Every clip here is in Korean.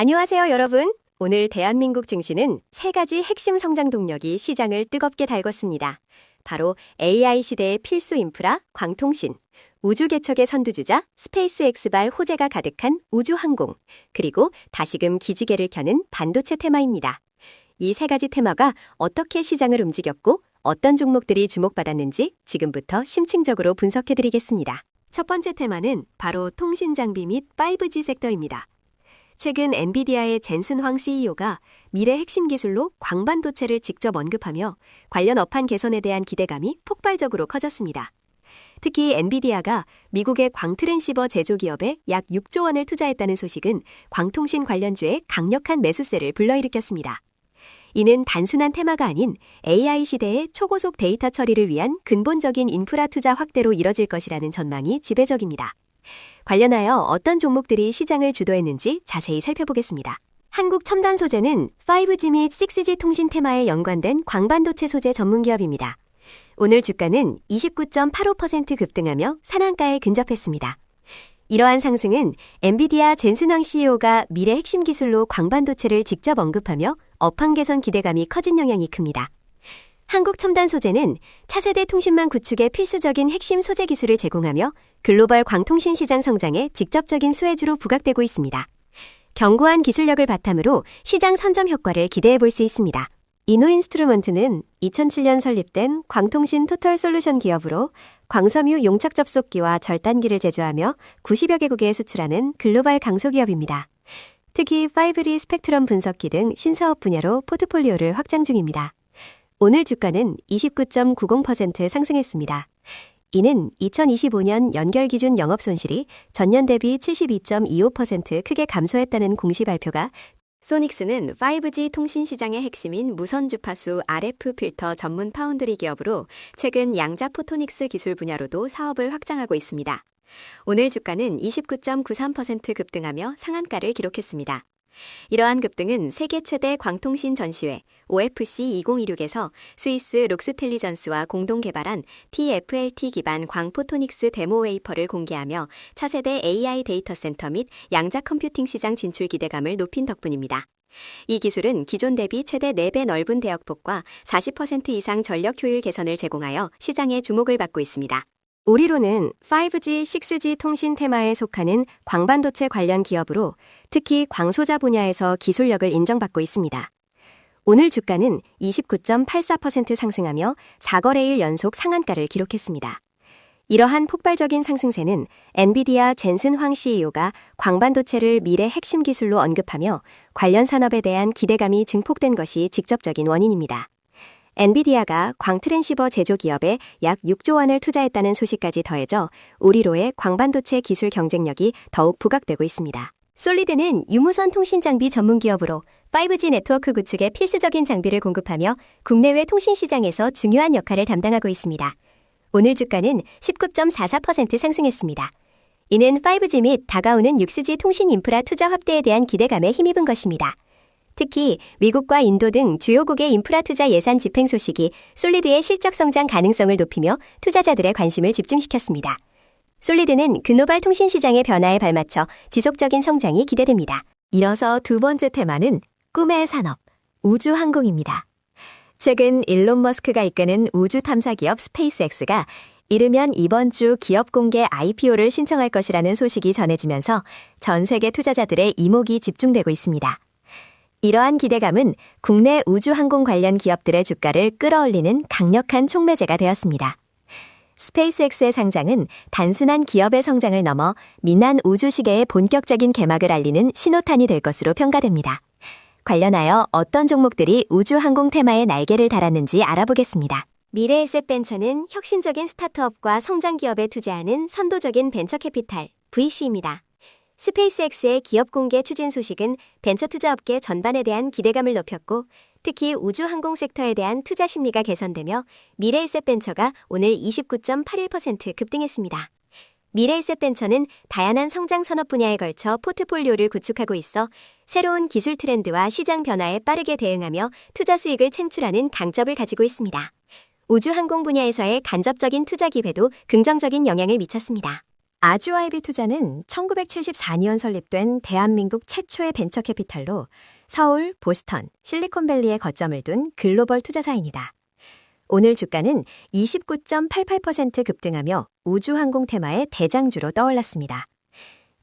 안녕하세요, 여러분. 오늘 대한민국 증시는 세 가지 핵심 성장 동력이 시장을 뜨겁게 달궜습니다. 바로 AI 시대의 필수 인프라, 광통신, 우주 개척의 선두주자, 스페이스X발 호재가 가득한 우주항공, 그리고 다시금 기지개를 켜는 반도체 테마입니다. 이 세 가지 테마가 어떻게 시장을 움직였고 어떤 종목들이 주목받았는지 지금부터 심층적으로 분석해드리겠습니다. 첫 번째 테마는 바로 통신 장비 및 5G 섹터입니다. 최근 엔비디아의 젠슨 황 CEO가 미래 핵심 기술로 광반도체를 직접 언급하며 관련 업황 개선에 대한 기대감이 폭발적으로 커졌습니다. 특히 엔비디아가 미국의 광트랜시버 제조기업에 약 6조 원을 투자했다는 소식은 광통신 관련주에 강력한 매수세를 불러일으켰습니다. 이는 단순한 테마가 아닌 AI 시대의 초고속 데이터 처리를 위한 근본적인 인프라 투자 확대로 이뤄질 것이라는 전망이 지배적입니다. 관련하여 어떤 종목들이 시장을 주도했는지 자세히 살펴보겠습니다. 한국첨단소재는 5G 및 6G 통신 테마에 연관된 광반도체 소재 전문기업입니다. 오늘 주가는 29.85% 급등하며 상한가에 근접했습니다. 이러한 상승은 엔비디아 젠슨 황 CEO가 미래 핵심 기술로 광반도체를 직접 언급하며 업황 개선 기대감이 커진 영향이 큽니다. 한국첨단소재는 차세대 통신망 구축에 필수적인 핵심 소재 기술을 제공하며 글로벌 광통신 시장 성장에 직접적인 수혜주로 부각되고 있습니다. 견고한 기술력을 바탕으로 시장 선점 효과를 기대해 볼 수 있습니다. 이노인스트루먼트는 2007년 설립된 광통신 토털 솔루션 기업으로 광섬유 용착 접속기와 절단기를 제조하며 90여 개국에 수출하는 글로벌 강소기업입니다. 특히 5G 스펙트럼 분석기 등 신사업 분야로 포트폴리오를 확장 중입니다. 오늘 주가는 29.90% 상승했습니다. 이는 2025년 연결 기준 영업 손실이 전년 대비 72.25% 크게 감소했다는 공시 발표가 소닉스는 5G 통신 시장의 핵심인 무선 주파수 RF 필터 전문 파운드리 기업으로 최근 양자 포토닉스 기술 분야로도 사업을 확장하고 있습니다. 오늘 주가는 29.93% 급등하며 상한가를 기록했습니다. 이러한 급등은 세계 최대 광통신 전시회 OFC 2026에서 스위스 록스텔리전스와 공동 개발한 TFLT 기반 광포토닉스 데모 웨이퍼를 공개하며 차세대 AI 데이터 센터 및 양자 컴퓨팅 시장 진출 기대감을 높인 덕분입니다. 이 기술은 기존 대비 최대 4배 넓은 대역폭과 40% 이상 전력 효율 개선을 제공하여 시장의 주목을 받고 있습니다. 오리론은 5G, 6G 통신 테마에 속하는 광반도체 관련 기업으로 특히 광소자 분야에서 기술력을 인정받고 있습니다. 오늘 주가는 29.84% 상승하며 4거래일 연속 상한가를 기록했습니다. 이러한 폭발적인 상승세는 엔비디아 젠슨 황 CEO가 광반도체를 미래 핵심 기술로 언급하며 관련 산업에 대한 기대감이 증폭된 것이 직접적인 원인입니다. 엔비디아가 광트랜시버 제조기업에 약 6조 원을 투자했다는 소식까지 더해져 오리로의 광반도체 기술 경쟁력이 더욱 부각되고 있습니다. 솔리드는 유무선 통신 장비 전문 기업으로 5G 네트워크 구축에 필수적인 장비를 공급하며 국내외 통신 시장에서 중요한 역할을 담당하고 있습니다. 오늘 주가는 19.44% 상승했습니다. 이는 5G 및 다가오는 6G 통신 인프라 투자 확대에 대한 기대감에 힘입은 것입니다. 특히 미국과 인도 등 주요국의 인프라 투자 예산 집행 소식이 솔리드의 실적 성장 가능성을 높이며 투자자들의 관심을 집중시켰습니다. 솔리드는 글로벌 통신 시장의 변화에 발맞춰 지속적인 성장이 기대됩니다. 이어서 두 번째 테마는 꿈의 산업, 우주항공입니다. 최근 일론 머스크가 이끄는 우주 탐사 기업 스페이스X가 이르면 이번 주 기업 공개 IPO를 신청할 것이라는 소식이 전해지면서 전 세계 투자자들의 이목이 집중되고 있습니다. 이러한 기대감은 국내 우주항공 관련 기업들의 주가를 끌어올리는 강력한 촉매제가 되었습니다. 스페이스X의 상장은 단순한 기업의 성장을 넘어 민간 우주 시계의 본격적인 개막을 알리는 신호탄이 될 것으로 평가됩니다. 관련하여 어떤 종목들이 우주항공 테마에 날개를 달았는지 알아보겠습니다. 미래에셋벤처는 혁신적인 스타트업과 성장 기업에 투자하는 선도적인 벤처캐피탈 VC입니다. 스페이스X의 기업 공개 추진 소식은 벤처 투자업계 전반에 대한 기대감을 높였고 특히 우주항공 섹터에 대한 투자 심리가 개선되며 미래에셋벤처가 오늘 29.81% 급등했습니다. 미래에셋벤처는 다양한 성장 산업 분야에 걸쳐 포트폴리오를 구축하고 있어 새로운 기술 트렌드와 시장 변화에 빠르게 대응하며 투자 수익을 창출하는 강점을 가지고 있습니다. 우주항공 분야에서의 간접적인 투자 기회도 긍정적인 영향을 미쳤습니다. 아주아이비 투자는 1974년 설립된 대한민국 최초의 벤처 캐피탈로 서울, 보스턴, 실리콘밸리에 거점을 둔 글로벌 투자사입니다. 오늘 주가는 29.88% 급등하며 우주항공 테마의 대장주로 떠올랐습니다.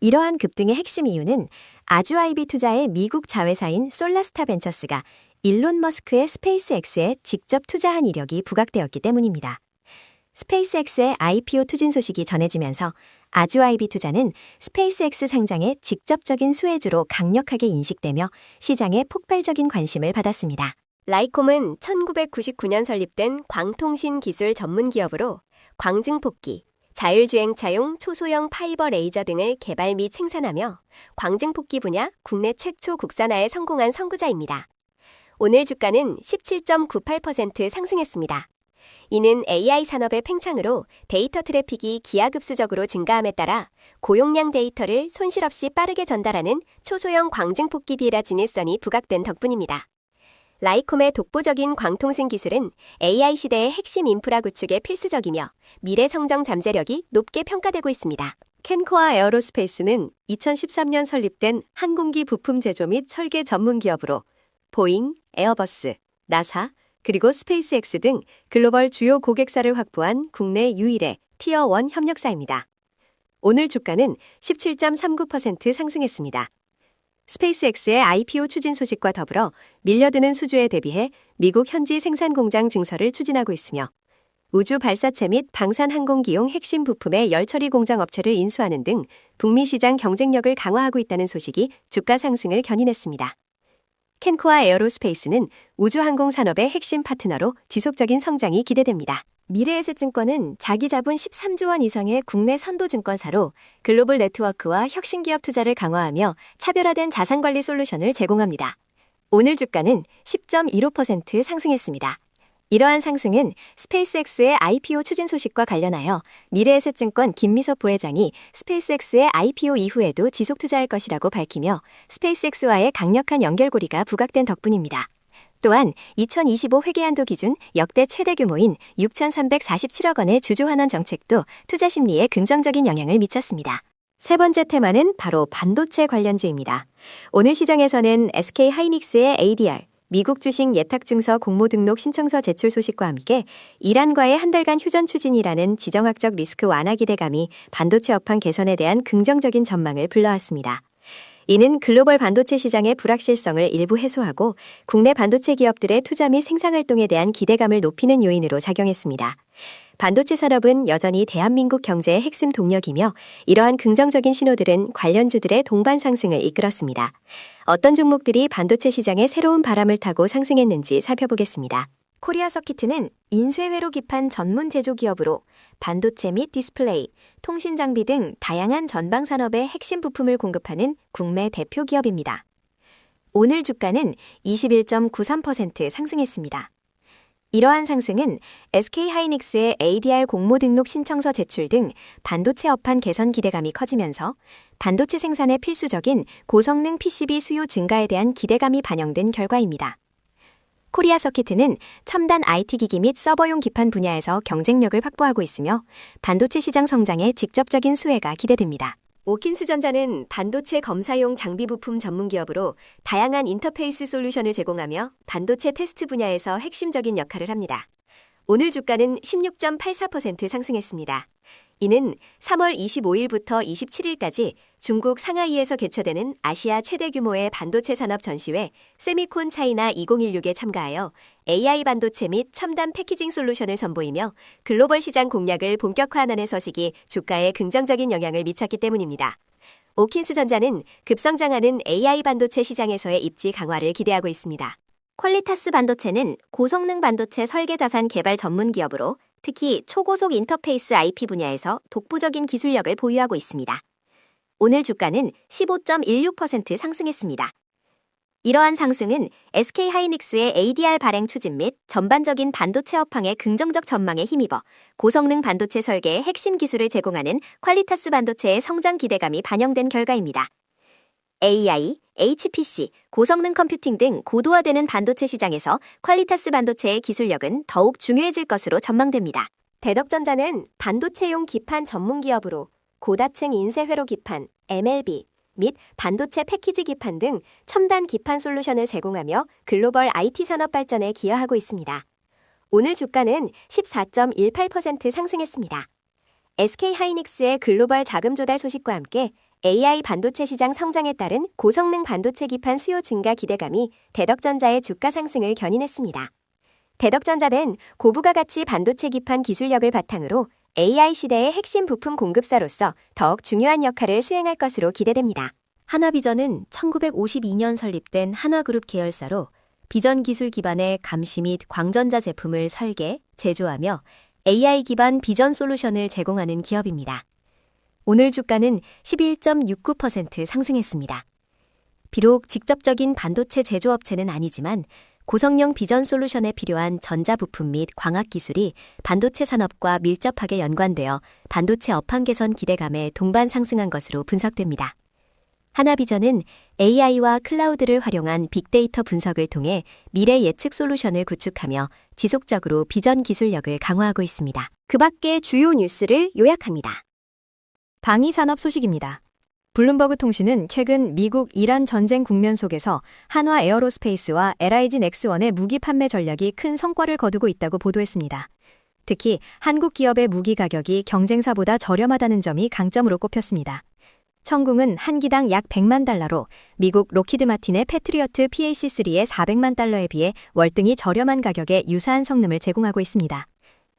이러한 급등의 핵심 이유는 아주아이비 투자의 미국 자회사인 솔라스타 벤처스가 일론 머스크의 스페이스X에 직접 투자한 이력이 부각되었기 때문입니다. 스페이스X의 IPO 투진 소식이 전해지면서 아주아이비 투자는 스페이스X 상장의 직접적인 수혜주로 강력하게 인식되며 시장에 폭발적인 관심을 받았습니다. 라이콤은 1999년 설립된 광통신 기술 전문 기업으로 광증폭기, 자율주행차용 초소형 파이버 레이저 등을 개발 및 생산하며 광증폭기 분야 국내 최초 국산화에 성공한 선구자입니다. 오늘 주가는 17.98% 상승했습니다. 이는 AI 산업의 팽창으로 데이터 트래픽이 기하급수적으로 증가함에 따라 고용량 데이터를 손실 없이 빠르게 전달하는 초소형 광증폭기 비라 진일선이 부각된 덕분입니다. 라이콤의 독보적인 광통신 기술은 AI 시대의 핵심 인프라 구축에 필수적이며 미래 성장 잠재력이 높게 평가되고 있습니다. 캔코아 에어로스페이스는 2013년 설립된 항공기 부품 제조 및 설계 전문 기업으로 보잉, 에어버스, 나사, 그리고 스페이스X 등 글로벌 주요 고객사를 확보한 국내 유일의 티어1 협력사입니다. 오늘 주가는 17.39% 상승했습니다. 스페이스X의 IPO 추진 소식과 더불어 밀려드는 수주에 대비해 미국 현지 생산 공장 증설을 추진하고 있으며 우주 발사체 및 방산항공기용 핵심 부품의 열처리 공장 업체를 인수하는 등 북미 시장 경쟁력을 강화하고 있다는 소식이 주가 상승을 견인했습니다. 캔코아 에어로스페이스는 우주항공 산업의 핵심 파트너로 지속적인 성장이 기대됩니다. 미래에셋증권은 자기 자본 13조 원 이상의 국내 선도증권사로 글로벌 네트워크와 혁신기업 투자를 강화하며 차별화된 자산관리 솔루션을 제공합니다. 오늘 주가는 10.15% 상승했습니다. 이러한 상승은 스페이스X의 IPO 추진 소식과 관련하여 미래에셋증권 김미섭 부회장이 스페이스X의 IPO 이후에도 지속 투자할 것이라고 밝히며 스페이스X와의 강력한 연결고리가 부각된 덕분입니다. 또한 2025 회계연도 기준 역대 최대 규모인 6,347억 원의 주주환원 정책도 투자 심리에 긍정적인 영향을 미쳤습니다. 세 번째 테마는 바로 반도체 관련주입니다. 오늘 시장에서는 SK하이닉스의 ADR, 미국 주식 예탁증서 공모 등록 신청서 제출 소식과 함께 이란과의 한 달간 휴전 추진이라는 지정학적 리스크 완화 기대감이 반도체 업황 개선에 대한 긍정적인 전망을 불러왔습니다. 이는 글로벌 반도체 시장의 불확실성을 일부 해소하고 국내 반도체 기업들의 투자 및 생산활동에 대한 기대감을 높이는 요인으로 작용했습니다. 반도체 산업은 여전히 대한민국 경제의 핵심 동력이며 이러한 긍정적인 신호들은 관련주들의 동반 상승을 이끌었습니다. 어떤 종목들이 반도체 시장에 새로운 바람을 타고 상승했는지 살펴보겠습니다. 코리아 서키트는 인쇄회로 기판 전문 제조기업으로 반도체 및 디스플레이, 통신 장비 등 다양한 전방 산업의 핵심 부품을 공급하는 국내 대표 기업입니다. 오늘 주가는 21.93% 상승했습니다. 이러한 상승은 SK하이닉스의 ADR 공모 등록 신청서 제출 등 반도체 업황 개선 기대감이 커지면서 반도체 생산에 필수적인 고성능 PCB 수요 증가에 대한 기대감이 반영된 결과입니다. 코리아 서키트는 첨단 IT기기 및 서버용 기판 분야에서 경쟁력을 확보하고 있으며 반도체 시장 성장에 직접적인 수혜가 기대됩니다. 오킨스전자는 반도체 검사용 장비 부품 전문 기업으로 다양한 인터페이스 솔루션을 제공하며 반도체 테스트 분야에서 핵심적인 역할을 합니다. 오늘 주가는 16.84% 상승했습니다. 이는 3월 25일부터 27일까지 중국 상하이에서 개최되는 아시아 최대 규모의 반도체 산업 전시회 세미콘 차이나 2016에 참가하여 AI 반도체 및 첨단 패키징 솔루션을 선보이며 글로벌 시장 공략을 본격화하는 소식이 주가에 긍정적인 영향을 미쳤기 때문입니다. 오킨스전자는 급성장하는 AI 반도체 시장에서의 입지 강화를 기대하고 있습니다. 퀄리타스 반도체는 고성능 반도체 설계 자산 개발 전문 기업으로 특히 초고속 인터페이스 IP 분야에서 독보적인 기술력을 보유하고 있습니다. 오늘 주가는 15.16% 상승했습니다. 이러한 상승은 SK하이닉스의 ADR 발행 추진 및 전반적인 반도체 업황의 긍정적 전망에 힘입어 고성능 반도체 설계의 핵심 기술을 제공하는 퀄리타스 반도체의 성장 기대감이 반영된 결과입니다. AI, HPC, 고성능 컴퓨팅 등 고도화되는 반도체 시장에서 퀄리타스 반도체의 기술력은 더욱 중요해질 것으로 전망됩니다. 대덕전자는 반도체용 기판 전문 기업으로 고다층 인쇄회로 기판, MLB 및 반도체 패키지 기판 등 첨단 기판 솔루션을 제공하며 글로벌 IT 산업 발전에 기여하고 있습니다. 오늘 주가는 14.18% 상승했습니다. SK하이닉스의 글로벌 자금 조달 소식과 함께 AI 반도체 시장 성장에 따른 고성능 반도체 기판 수요 증가 기대감이 대덕전자의 주가 상승을 견인했습니다. 대덕전자는 고부가 가치 반도체 기판 기술력을 바탕으로 AI 시대의 핵심 부품 공급사로서 더욱 중요한 역할을 수행할 것으로 기대됩니다. 하나비전은 1952년 설립된 한화그룹 계열사로 비전 기술 기반의 감시 및 광전자 제품을 설계, 제조하며 AI 기반 비전 솔루션을 제공하는 기업입니다. 오늘 주가는 11.69% 상승했습니다. 비록 직접적인 반도체 제조업체는 아니지만 고성능 비전 솔루션에 필요한 전자부품 및 광학 기술이 반도체 산업과 밀접하게 연관되어 반도체 업황 개선 기대감에 동반 상승한 것으로 분석됩니다. 하나비전은 AI와 클라우드를 활용한 빅데이터 분석을 통해 미래 예측 솔루션을 구축하며 지속적으로 비전 기술력을 강화하고 있습니다. 그 밖의 주요 뉴스를 요약합니다. 방위산업 소식입니다. 블룸버그 통신은 최근 미국 이란 전쟁 국면 속에서 한화 에어로스페이스와 LIG 넥스원의 무기 판매 전략이 큰 성과를 거두고 있다고 보도했습니다. 특히 한국 기업의 무기 가격이 경쟁사보다 저렴하다는 점이 강점으로 꼽혔습니다. 청궁은 한 기당 약 100만 달러로 미국 로키드 마틴의 패트리어트 PAC-3의 400만 달러에 비해 월등히 저렴한 가격에 유사한 성능을 제공하고 있습니다.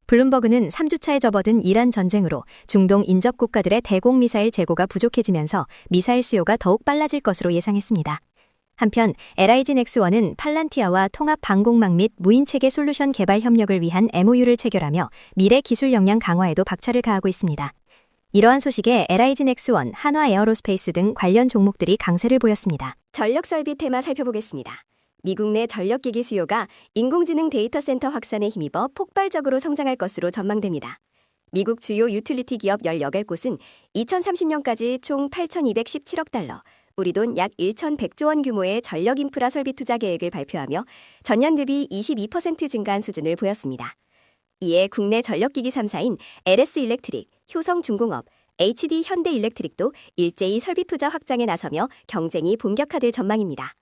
블룸버그는 3주차에 접어든 이란 전쟁으로 중동 인접 국가들의 대공 미사일 재고가 부족해지면서 미사일 수요가 더욱 빨라질 것으로 예상했습니다. 한편 LIG 넥스원은 팔란티아와 통합 방공망 및 무인체계 솔루션 개발 협력을 위한 MOU를 체결하며 미래 기술 역량 강화에도 박차를 가하고 있습니다. 이러한 소식에 LIG 넥스원, 한화 에어로스페이스 등 관련 종목들이 강세를 보였습니다. 전력 설비 테마 살펴보겠습니다. 미국 내 전력기기 수요가 인공지능 데이터 센터 확산에 힘입어 폭발적으로 성장할 것으로 전망됩니다. 미국 주요 유틸리티 기업 18곳은 2030년까지 총 8,217억 달러, 우리 돈 약 1,100조 원 규모의 전력 인프라 설비 투자 계획을 발표하며 전년 대비 22% 증가한 수준을 보였습니다. 이에 국내 전력기기 3사인 LS일렉트릭, 효성중공업, HD 현대일렉트릭도 일제히 설비 투자 확장에 나서며 경쟁이 본격화될 전망입니다.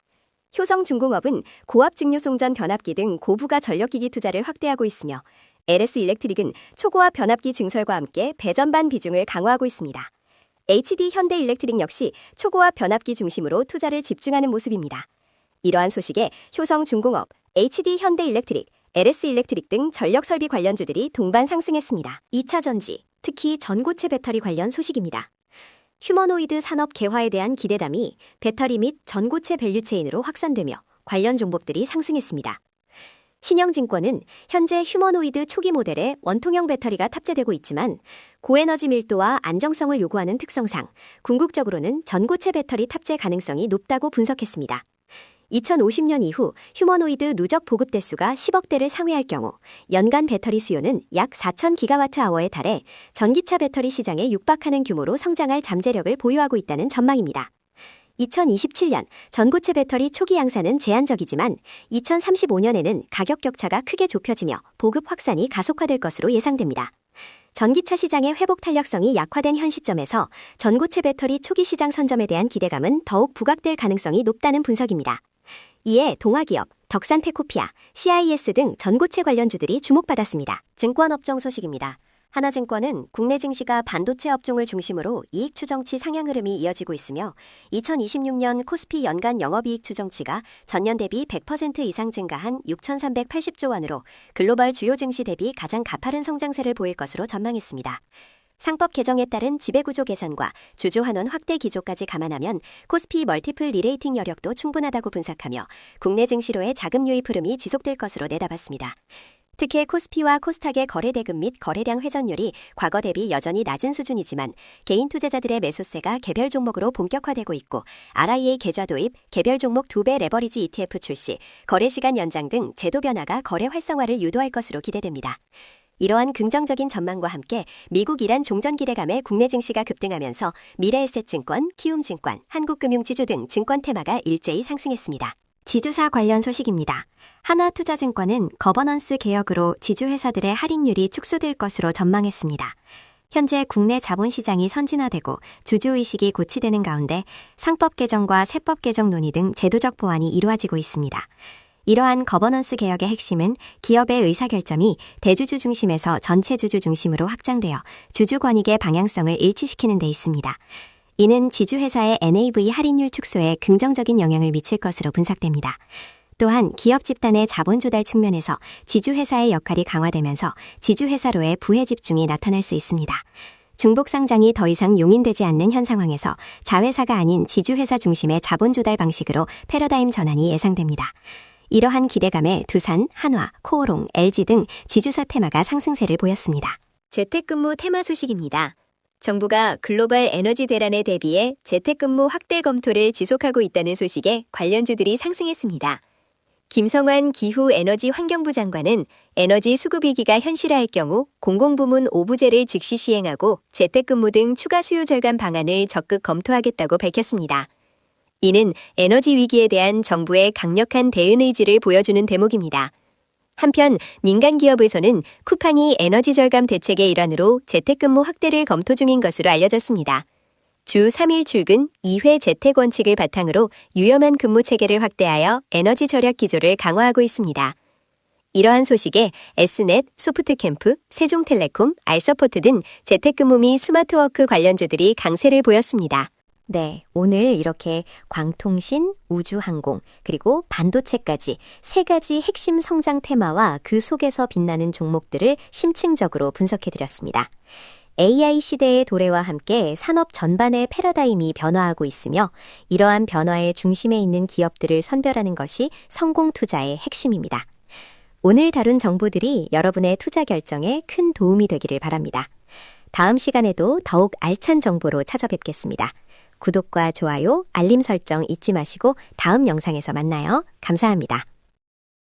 효성중공업은 고압 직류송전 변압기 등 고부가 전력기기 투자를 확대하고 있으며 LS일렉트릭은 초고압 변압기 증설과 함께 배전반 비중을 강화하고 있습니다. HD 현대일렉트릭 역시 초고압 변압기 중심으로 투자를 집중하는 모습입니다. 이러한 소식에 효성중공업, HD 현대일렉트릭, LS일렉트릭 등 전력설비 관련주들이 동반 상승했습니다. 2차 전지, 특히 전고체 배터리 관련 소식입니다. 휴머노이드 산업 개화에 대한 기대감이 배터리 및 전고체 밸류체인으로 확산되며 관련 종목들이 상승했습니다. 신영증권은 현재 휴머노이드 초기 모델에 원통형 배터리가 탑재되고 있지만 고에너지 밀도와 안정성을 요구하는 특성상 궁극적으로는 전고체 배터리 탑재 가능성이 높다고 분석했습니다. 2050년 이후 휴머노이드 누적 보급 대수가 10억 대를 상회할 경우 연간 배터리 수요는 약 4,000기가와트아워에 달해 전기차 배터리 시장에 육박하는 규모로 성장할 잠재력을 보유하고 있다는 전망입니다. 2027년 전고체 배터리 초기 양산은 제한적이지만 2035년에는 가격 격차가 크게 좁혀지며 보급 확산이 가속화될 것으로 예상됩니다. 전기차 시장의 회복 탄력성이 약화된 현 시점에서 전고체 배터리 초기 시장 선점에 대한 기대감은 더욱 부각될 가능성이 높다는 분석입니다. 이에 동아기업, 덕산테코피아, CIS 등 전고체 관련주들이 주목받았습니다. 증권업종 소식입니다. 하나증권은 국내 증시가 반도체 업종을 중심으로 이익 추정치 상향 흐름이 이어지고 있으며 2026년 코스피 연간 영업이익 추정치가 전년 대비 100% 이상 증가한 6,380조 원으로 글로벌 주요 증시 대비 가장 가파른 성장세를 보일 것으로 전망했습니다. 상법 개정에 따른 지배구조 개선과 주주 환원 확대 기조까지 감안하면 코스피 멀티플 리레이팅 여력도 충분하다고 분석하며 국내 증시로의 자금 유입 흐름이 지속될 것으로 내다봤습니다. 특히 코스피와 코스닥의 거래 대금 및 거래량 회전율이 과거 대비 여전히 낮은 수준이지만 개인 투자자들의 매수세가 개별 종목으로 본격화되고 있고 RIA 계좌 도입, 개별 종목 2배 레버리지 ETF 출시, 거래 시간 연장 등 제도 변화가 거래 활성화를 유도할 것으로 기대됩니다. 이러한 긍정적인 전망과 함께 미국 이란 종전 기대감에 국내 증시가 급등하면서 미래에셋증권, 키움증권, 한국금융지주 등 증권 테마가 일제히 상승했습니다. 지주사 관련 소식입니다. 하나투자증권은 거버넌스 개혁으로 지주회사들의 할인율이 축소될 것으로 전망했습니다. 현재 국내 자본시장이 선진화되고 주주의식이 고취되는 가운데 상법 개정과 세법 개정 논의 등 제도적 보완이 이루어지고 있습니다. 이러한 거버넌스 개혁의 핵심은 기업의 의사결정이 대주주 중심에서 전체 주주 중심으로 확장되어 주주 권익의 방향성을 일치시키는 데 있습니다. 이는 지주회사의 NAV 할인율 축소에 긍정적인 영향을 미칠 것으로 분석됩니다. 또한 기업 집단의 자본 조달 측면에서 지주회사의 역할이 강화되면서 지주회사로의 부해 집중이 나타날 수 있습니다. 중복 상장이 더 이상 용인되지 않는 현 상황에서 자회사가 아닌 지주회사 중심의 자본 조달 방식으로 패러다임 전환이 예상됩니다. 이러한 기대감에 두산, 한화, 코오롱, LG 등 지주사 테마가 상승세를 보였습니다. 재택근무 테마 소식입니다. 정부가 글로벌 에너지 대란에 대비해 재택근무 확대 검토를 지속하고 있다는 소식에 관련주들이 상승했습니다. 김성환 기후에너지환경부 장관은 에너지 수급위기가 현실화할 경우 공공부문 오부제를 즉시 시행하고 재택근무 등 추가 수요 절감 방안을 적극 검토하겠다고 밝혔습니다. 이는 에너지 위기에 대한 정부의 강력한 대응 의지를 보여주는 대목입니다. 한편 민간 기업에서는 쿠팡이 에너지 절감 대책의 일환으로 재택근무 확대를 검토 중인 것으로 알려졌습니다. 주 3일 출근, 2회 재택 원칙을 바탕으로 유연한 근무 체계를 확대하여 에너지 절약 기조를 강화하고 있습니다. 이러한 소식에 S넷, 소프트캠프, 세종텔레콤, 알서포트 등 재택근무 및 스마트워크 관련주들이 강세를 보였습니다. 네, 오늘 이렇게 광통신, 우주항공, 그리고 반도체까지 세 가지 핵심 성장 테마와 그 속에서 빛나는 종목들을 심층적으로 분석해드렸습니다. AI 시대의 도래와 함께 산업 전반의 패러다임이 변화하고 있으며 이러한 변화의 중심에 있는 기업들을 선별하는 것이 성공 투자의 핵심입니다. 오늘 다룬 정보들이 여러분의 투자 결정에 큰 도움이 되기를 바랍니다. 다음 시간에도 더욱 알찬 정보로 찾아뵙겠습니다. 구독과 좋아요, 알림 설정 잊지 마시고 다음 영상에서 만나요. 감사합니다.